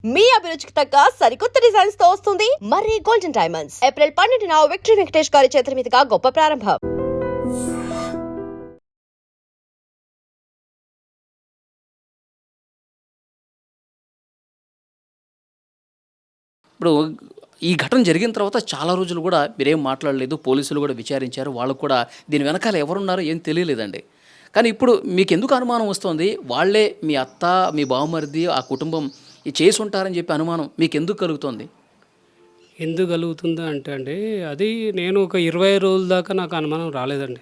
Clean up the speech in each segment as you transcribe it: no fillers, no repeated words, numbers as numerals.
మీ అభిరుచికి తగ్గ సరికొత్త డిజైన్స్ తో వస్తుంది మర్రి గోల్డెన్ డైమండ్స్. ఏప్రిల్ 12న విక్టరీ వెంకటేష్ గారి చేతుల మీదుగా గొప్ప ప్రారంభం. ఇప్పుడు ఈ ఘటన జరిగిన తర్వాత చాలా రోజులు కూడా మీరేం మాట్లాడలేదు, పోలీసులు కూడా విచారించారు, వాళ్ళకు కూడా దీని వెనకాల ఎవరున్నారో ఏం తెలియలేదండి. కానీ ఇప్పుడు మీకు ఎందుకు అనుమానం వస్తుంది? వాళ్ళే మీ అత్త, మీ బావమరిది, ఆ కుటుంబం చేసి ఉంటారని చెప్పి అనుమానం మీకు ఎందుకు కలుగుతుంది? ఎందుకు కలుగుతుందా అంటే అండి, అది నేను ఒక 20 రోజుల దాకా నాకు అనుమానం రాలేదండి.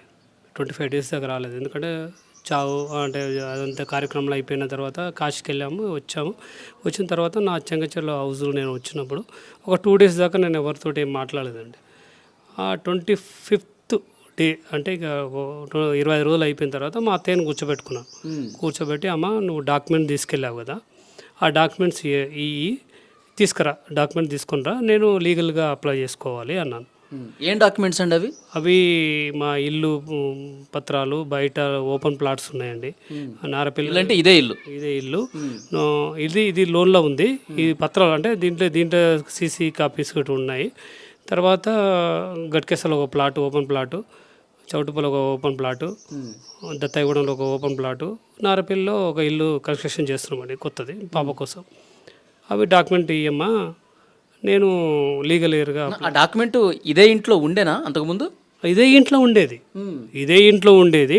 25 డేస్ దాకా రాలేదు. ఎందుకంటే చావు అంటే అదంతా కార్యక్రమాలు అయిపోయిన తర్వాత కాశీకి వెళ్ళాము, వచ్చాము. వచ్చిన తర్వాత నా చెంగచెర్ల హౌస్లో నేను వచ్చినప్పుడు ఒక 2 డేస్ దాకా నేను ఎవరితోటి ఏం మాట్లాడలేదండి. ఆ 25th డే అంటే ఇక 20 రోజులు అయిపోయిన తర్వాత మా అత్తయ్యని కూర్చోబెట్టుకున్నాను. కూర్చోబెట్టి, అమ్మ నువ్వు డాక్యుమెంట్ తీసుకెళ్ళావు కదా, ఆ డాక్యుమెంట్స్ తీసుకురా, డాక్యుమెంట్ తీసుకునిరా, నేను లీగల్గా అప్లై చేసుకోవాలి అన్నాను. ఏం డాక్యుమెంట్స్ అండి అవి? అవి మా ఇల్లు పత్రాలు, బయట ఓపెన్ ప్లాట్స్ ఉన్నాయండి. నారపల్లి అంటే ఇదే ఇల్లు ఇది లోన్లో ఉంది. ఈ పత్రాలు అంటే దీంట్లో సీసీ కాపీస్ కూడా ఉన్నాయి. తర్వాత గట్కేసలో ఒక ప్లాట్, ఓపెన్ ప్లాటు, చౌటుపల్లి ఒక ఓపెన్ ప్లాటు, దత్తాయిగూడెంలో ఒక ఓపెన్ ప్లాటు, నారపల్లిలో ఒక ఇల్లు కన్స్ట్రక్షన్ చేస్తున్నామండి కొత్తది పాప కోసం. అవి డాక్యుమెంట్ ఇయ్యమ్మా, నేను లీగల్ ఇయర్గా. ఆ డాక్యుమెంట్ ఇదే ఇంట్లో ఉండేనా అంతకుముందు? ఇదే ఇంట్లో ఉండేది.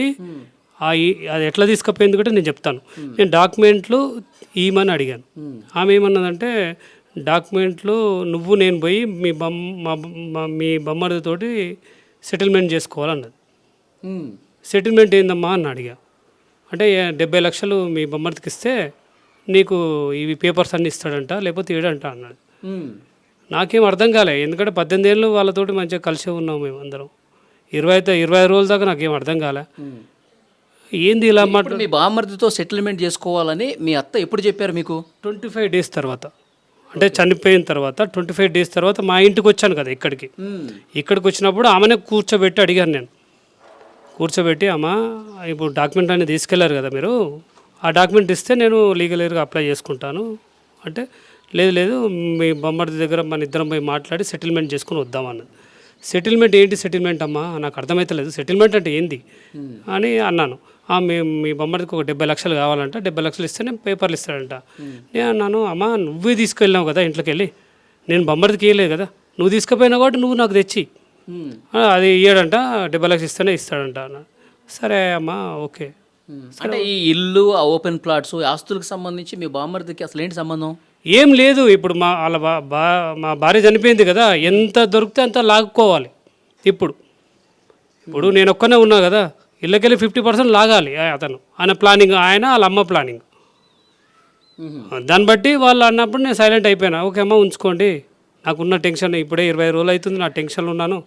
అది ఎట్లా తీసుకపోయింది కూడా నేను చెప్తాను. నేను డాక్యుమెంట్లు ఇవ్వమని అడిగాను. ఆమె ఏమన్నదంటే, డాక్యుమెంట్లు నువ్వు నేను పోయి మీ బొమ్మడితోటి సెటిల్మెంట్ చేసుకోవాలన్నది. సెటిల్మెంట్ ఏందమ్మా అని అడిగా. అంటే 70 లక్షలు మీ బొమ్మడికి ఇస్తే నీకు ఇవి పేపర్స్ అన్నీ ఇస్తాడంట, లేకపోతే ఏడంట అన్నాడు. నాకేం అర్థం కాలే, ఎందుకంటే 18 ఏళ్ళు వాళ్ళతోటి మంచిగా కలిసి ఉన్నాం మేము అందరం. 20 రోజుల దాకా నాకేం అర్థం కాలే. ఏంది ఇలా మీ బామ్మర్దితో సెటిల్మెంట్ చేసుకోవాలని మీ అత్త ఎప్పుడు చెప్పారు మీకు? 25 డేస్ తర్వాత, అంటే చనిపోయిన తర్వాత 25 డేస్ తర్వాత మా ఇంటికి వచ్చాను కదా ఇక్కడికి వచ్చినప్పుడు ఆమెనే కూర్చోబెట్టి అడిగాను నేను. కూర్చోబెట్టి, అమ్మ ఇప్పుడు డాక్యుమెంట్ అనేది తీసుకెళ్లారు కదా మీరు, ఆ డాక్యుమెంట్ ఇస్తే నేను లీగల్ ఇయర్గా అప్లై చేసుకుంటాను అంటే, లేదు మీ బొమ్మడి దగ్గర మన ఇద్దరం పోయి మాట్లాడి సెటిల్మెంట్ చేసుకుని వద్దామన్నది. సెటిల్మెంట్ ఏంటి సెటిల్మెంట్ అమ్మా, నాకు అర్థమవుతలేదు, సెటిల్మెంట్ అంటే ఏంది అని అన్నాను. మీ బొమ్మడికి ఒక 70 లక్షలు కావాలంట, 70 లక్షలు ఇస్తే నేను పేపర్లు ఇస్తాడంట. నేను అన్నాను, అమ్మ నువ్వే తీసుకెళ్ళావు కదా ఇంట్లోకి వెళ్ళి, నేను బొమ్మడికి ఇవ్వలేదు కదా, నువ్వు తీసుకుపోయినా కాబట్టి నువ్వు నాకు తెచ్చి అది ఇయ్యాడంట, 70 లక్షలు ఇస్తేనే ఇస్తాడంట అన్న. సరే అమ్మా, ఓకే. అంటే ఈ ఇల్లు, ఆ ఓపెన్ ప్లాట్స్, ఆస్తులకు సంబంధించి మీ బామ్మర్దికి అసలు ఏంటి సంబంధం? ఏం లేదు. ఇప్పుడు మా భార్య చనిపోయింది కదా, ఎంత దొరికితే అంత లాక్కోవాలి. ఇప్పుడు నేను ఒక్కనే ఉన్నా కదా, ఇళ్ళకెళ్ళి 50% లాగాలి అతను. ఆయన ప్లానింగ్, వాళ్ళ అమ్మ ప్లానింగ్. దాన్ని బట్టి వాళ్ళు అన్నప్పుడు నేను సైలెంట్ అయిపోయినా. ఓకే అమ్మ ఉంచుకోండి, నాకున్న టెన్షన్ ఇప్పుడే 20 రోజులు అవుతుంది, నా టెన్షన్లో ఉన్నాను,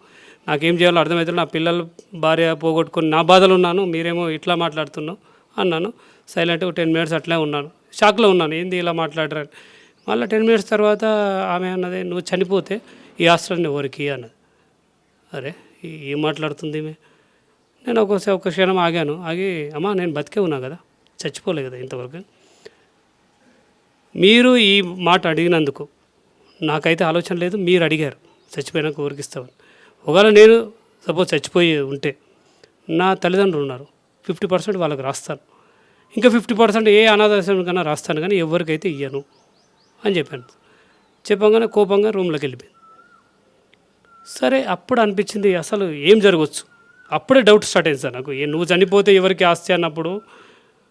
నాకేం చేయాలో అర్థమవుతుంది, నా పిల్లలు భార్య పోగొట్టుకొని నా బాధలు ఉన్నాను, మీరేమో ఇట్లా మాట్లాడుతున్నావు అన్నాను. సైలెంట్గా 10 మినిట్స్ అట్లే ఉన్నాను, షాక్లో ఉన్నాను, ఏంది ఇలా మాట్లాడరని. మళ్ళీ 10 మినిట్స్ తర్వాత ఆమె అన్నది, నువ్వు చనిపోతే ఈ ఆస్తులన్నీ ఎవరికి అన్నది. అరే ఏం మాట్లాడుతుంది ఈమె? నేను ఒక క్షణం ఆగి, అమ్మ నేను బతికే ఉన్నా కదా, చచ్చిపోలే కదా ఇంతవరకు. మీరు ఈ మాట అడిగినందుకు నాకైతే ఆలోచన లేదు. మీరు అడిగారు చచ్చిపోయినాక ఊరికి ఇస్తామని. ఒకవేళ నేను సపోజ్ చచ్చిపోయి ఉంటే నా తల్లిదండ్రులు ఉన్నారు, 50% వాళ్ళకి రాస్తాను, ఇంకా 50% ఏ అనాథాశ్రమం కన్నా రాస్తాను, కానీ ఎవరికైతే ఇయ్యను అని చెప్పాను. చెప్పగానే కోపంగా రూమ్లోకి వెళ్ళిపోయింది. సరే అప్పుడు అనిపించింది అసలు ఏం జరగవచ్చు. అప్పుడే డౌట్ స్టార్ట్ అయింది సార్ నాకు. నువ్వు చనిపోతే ఎవరికి ఆస్తి అన్నప్పుడు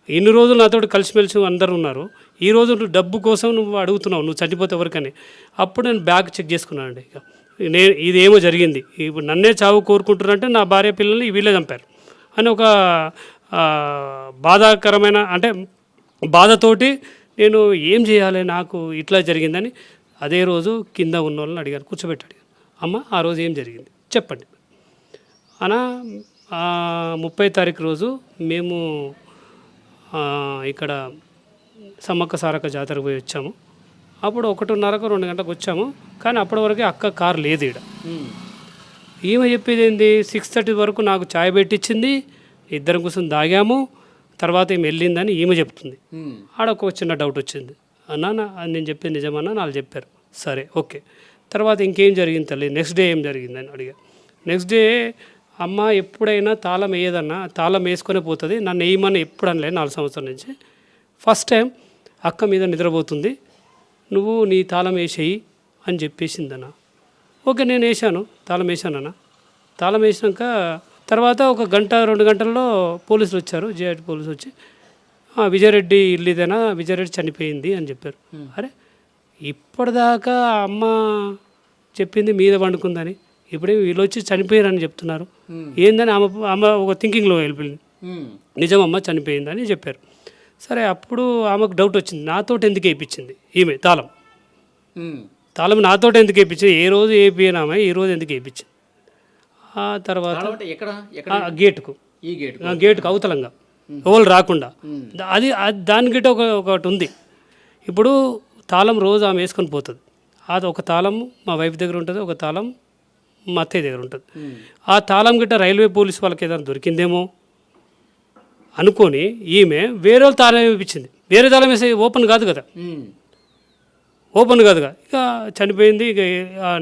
ఇన్ని రోజులు నాతో కలిసిమెలిసి అందరూ ఉన్నారు, ఈ రోజు డబ్బు కోసం నువ్వు అడుగుతున్నావు, నువ్వు చనిపోతే ఎవరికని. అప్పుడు నేను బ్యాగ్ చెక్ చేసుకున్నానండి. ఇక ఇదేమో జరిగింది, ఇప్పుడు నన్నే చావు కోరుకుంటున్నారంటే నా భార్య పిల్లల్ని వీళ్ళే చంపారు అని ఒక బాధాకరమైన, అంటే బాధతోటి నేను ఏం చేయాలి, నాకు ఇట్లా జరిగిందని అదే రోజు కింద ఉన్న వాళ్ళని అడిగాను, కూర్చోబెట్టాడు. అమ్మ ఆ రోజు ఏం జరిగింది చెప్పండి అన్న. 30 తారీఖు రోజు మేము ఇక్కడ సమ్మక్క సారక్క జాతరకు పోయి వచ్చాము. అప్పుడు 1:30కు 2 గంటలకు వచ్చాము, కానీ అప్పటి వరకే అక్క కారు లేదు ఇక్కడ. ఈమె చెప్పేది ఏంది, 6:30 వరకు నాకు ఛాయ్ పెట్టించింది, ఇద్దరం కూర్చొని దాగాము, తర్వాత ఈమె వెళ్ళిందని ఈమె చెప్తుంది. ఆడ ఒక చిన్న డౌట్ వచ్చింది. నాన్న నేను చెప్పేది నిజమన్నా వాళ్ళు చెప్పారు. సరే ఓకే. తర్వాత ఇంకేం జరిగింది తల్లి, నెక్స్ట్ డే ఏం జరిగిందని అడిగా. నెక్స్ట్ డే అమ్మ ఎప్పుడైనా తాళం వేయదన్నా, తాళం వేసుకొనే పోతుంది, నన్ను వేయమని ఎప్పుడు అనలే 4 సంవత్సరాల నుంచి. ఫస్ట్ టైం అక్క మీద నిద్రపోతుంది, నువ్వు నీ తాళం వేసేయి అని చెప్పేసిందన్న. ఓకే నేను వేసాను, తాళం వేసానన్న. తాళం వేసినాక తర్వాత ఒక గంట 2 గంటల్లో పోలీసులు వచ్చారు, జిఐటి పోలీసులు వచ్చి విజయరెడ్డి ఇల్లు ఇదేనా, విజయరెడ్డి చనిపోయింది అని చెప్పారు. అరే ఇప్పటిదాకా అమ్మ చెప్పింది మీద వండుకుందని, ఇప్పుడే వీళ్ళు వచ్చి చనిపోయారని చెప్తున్నారు ఏందని అమ్మ ఒక థింకింగ్లో వెళ్ళిపోయింది. నిజమమ్మ చనిపోయిందని చెప్పారు. సరే అప్పుడు ఆమెకు డౌట్ వచ్చింది, నాతోటి ఎందుకు వేయించింది ఈమె తాళం నాతోటి ఎందుకు వేయించింది, ఏ రోజు వేపినామే ఈ రోజు ఎందుకు వేయించింది. ఆ తర్వాత గేటుకు గేటుకు అవతలంగా ఎవరు రాకుండా అది దాని గిట్ట ఒకటి ఉంది. ఇప్పుడు తాళం రోజు ఆమె వేసుకొని పోతుంది, అది ఒక తాళం మా వైఫ్ దగ్గర ఉంటుంది, ఒక తాళం మా అత్తయ్య దగ్గర ఉంటుంది. ఆ తాళం గిట్ట రైల్వే పోలీస్ వాళ్ళకి ఏదైనా దొరికిందేమో అనుకొని ఈమె వేరే వాళ్ళు తాళం వేయించింది. వేరే తాళం వేసే ఓపెన్ కాదు కదా, ఇక చనిపోయింది. ఇక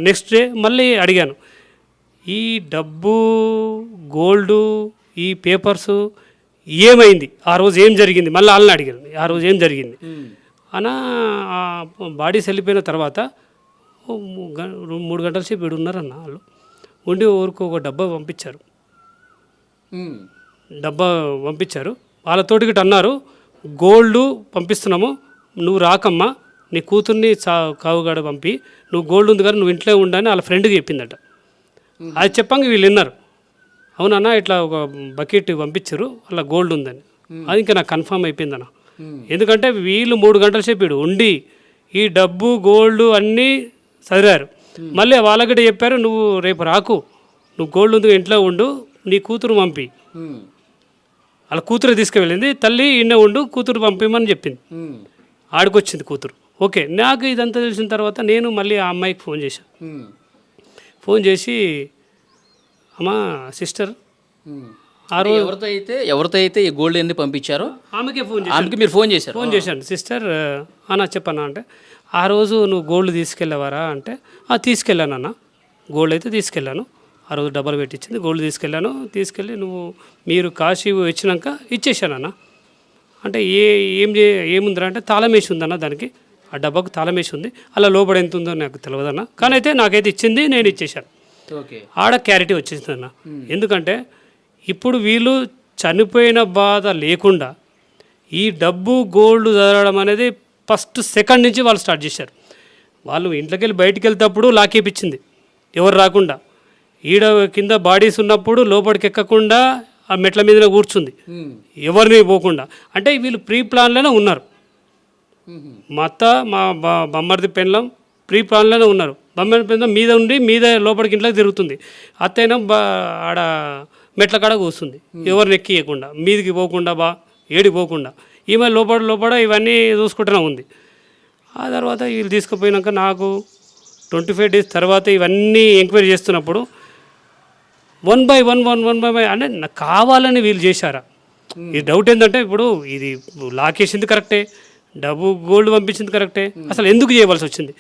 నెక్స్ట్ డే మళ్ళీ అడిగాను, ఈ డబ్బు గోల్డు ఈ పేపర్సు ఏమైంది, ఆ రోజు ఏం జరిగింది, మళ్ళీ వాళ్ళని అడిగాను ఆ రోజు ఏం జరిగింది అనా. బాడీస్ వెళ్ళిపోయిన తర్వాత 3 గంటల సేపు వీడు ఉన్నారన్న. వాళ్ళు ఉండి ఊరికి ఒక డబ్బా పంపించారు, వాళ్ళతోటి గిట్ట అన్నారు, గోల్డ్ పంపిస్తున్నాము, నువ్వు రాకమ్మా, నీ కూతుర్ని కావుగాడ పంపి, నువ్వు గోల్డ్ ఉంది కానీ నువ్వు ఇంట్లో ఉండని వాళ్ళ ఫ్రెండ్కి చెప్పిందట. అది చెప్పంగా వీళ్ళు విన్నారు, అవునన్నా ఇట్లా ఒక బకెట్ పంపించారు అలా గోల్డ్ ఉందని. అది ఇంకా నాకు కన్ఫర్మ్ అయిపోయిందన్న. ఎందుకంటే వీళ్ళు 3 గంటల సేపు వీడు ఉండి ఈ డబ్బు గోల్డ్ అన్నీ చదివారు. మళ్ళీ వాళ్ళకి చెప్పారు, నువ్వు రేపు రాకు, నువ్వు గోల్డ్ ఉంది ఇంట్లో ఉండు, నీ కూతురు పంపి. వాళ్ళ కూతురు తీసుకువెళ్ళింది, తల్లి ఇన్నే ఉండు కూతురు పంపిమని చెప్పింది. ఆడికొచ్చింది కూతురు. ఓకే నాకు ఇదంతా తెలిసిన తర్వాత నేను మళ్ళీ ఆ అమ్మాయికి ఫోన్ చేసి అమ్మా సిస్టర్ ఆ రోజు ఎవరితో అయితే ఈ గోల్డ్ ఎన్ని పంపించారో ఆమెకే మీరు ఫోన్ చేశాను. సిస్టర్ అన్న చెప్పన్నా అంటే, ఆ రోజు నువ్వు గోల్డ్ తీసుకెళ్ళావారా అంటే, తీసుకెళ్ళానన్న, గోల్డ్ అయితే తీసుకెళ్ళాను, ఆ రోజు డబ్బులు పెట్టించింది గోల్డ్ తీసుకెళ్ళి మీరు కాశీ వచ్చినాక ఇచ్చేసానన్న. అంటే ఏముందిరా అంటే తాళం వేసి ఉందన్న, దానికి ఆ డబ్బాకు తాళం వేసి ఉంది, అలా లోపల ఎంత ఉందో నాకు తెలియదన్న, కానీ అయితే నాకైతే ఇచ్చింది, నేను ఇచ్చేసాను. ఆడ క్లారిటీ వచ్చేసిందన్న. ఎందుకంటే ఇప్పుడు వీళ్ళు చనిపోయిన బాధ లేకుండా ఈ డబ్బు గోల్డ్ చదవడం అనేది ఫస్ట్ సెకండ్ నుంచి వాళ్ళు స్టార్ట్ చేశారు. వాళ్ళు ఇంట్లోకి వెళ్ళి బయటికి వెళ్తేప్పుడు లాకేపించింది, ఎవరు రాకుండా. ఈడ కింద బాడీస్ ఉన్నప్పుడు లోపలికి ఎక్కకుండా ఆ మెట్ల మీదనే కూర్చుంది, ఎవరిని పోకుండా. అంటే వీళ్ళు ప్రీ ప్లాన్లోనే ఉన్నారు. మా అత్త మా బొమ్మర్ది పెళ్ళం ప్రీ ప్లాన్లోనే ఉన్నారు. బొమ్మర్ది పెళ్ళం మీద ఉండి మీద లోపలికి ఇంట్లోకి తిరుగుతుంది, అత్తైనా ఆడ మెట్ల కాడ కూర్చుంది, ఎవరిని ఎక్కియకుండా మీదికి పోకుండా ఏడికి పోకుండా. ఈమె లోపల ఇవన్నీ చూసుకుంటూనే ఉంది. ఆ తర్వాత వీళ్ళు తీసుకుపోయినాక నాకు 25 డేస్ తర్వాత ఇవన్నీ ఎంక్వైరీ చేస్తున్నప్పుడు 1 by 1 అంటే నాకు కావాలని వీళ్ళు చేశారా? ఈ డౌట్ ఏంటంటే, ఇప్పుడు ఇది లాకేసింది కరెక్టే, డబ్బు గోల్డ్ పంపించింది కరెక్టే, అసలు ఎందుకు చేయవలసి వచ్చింది?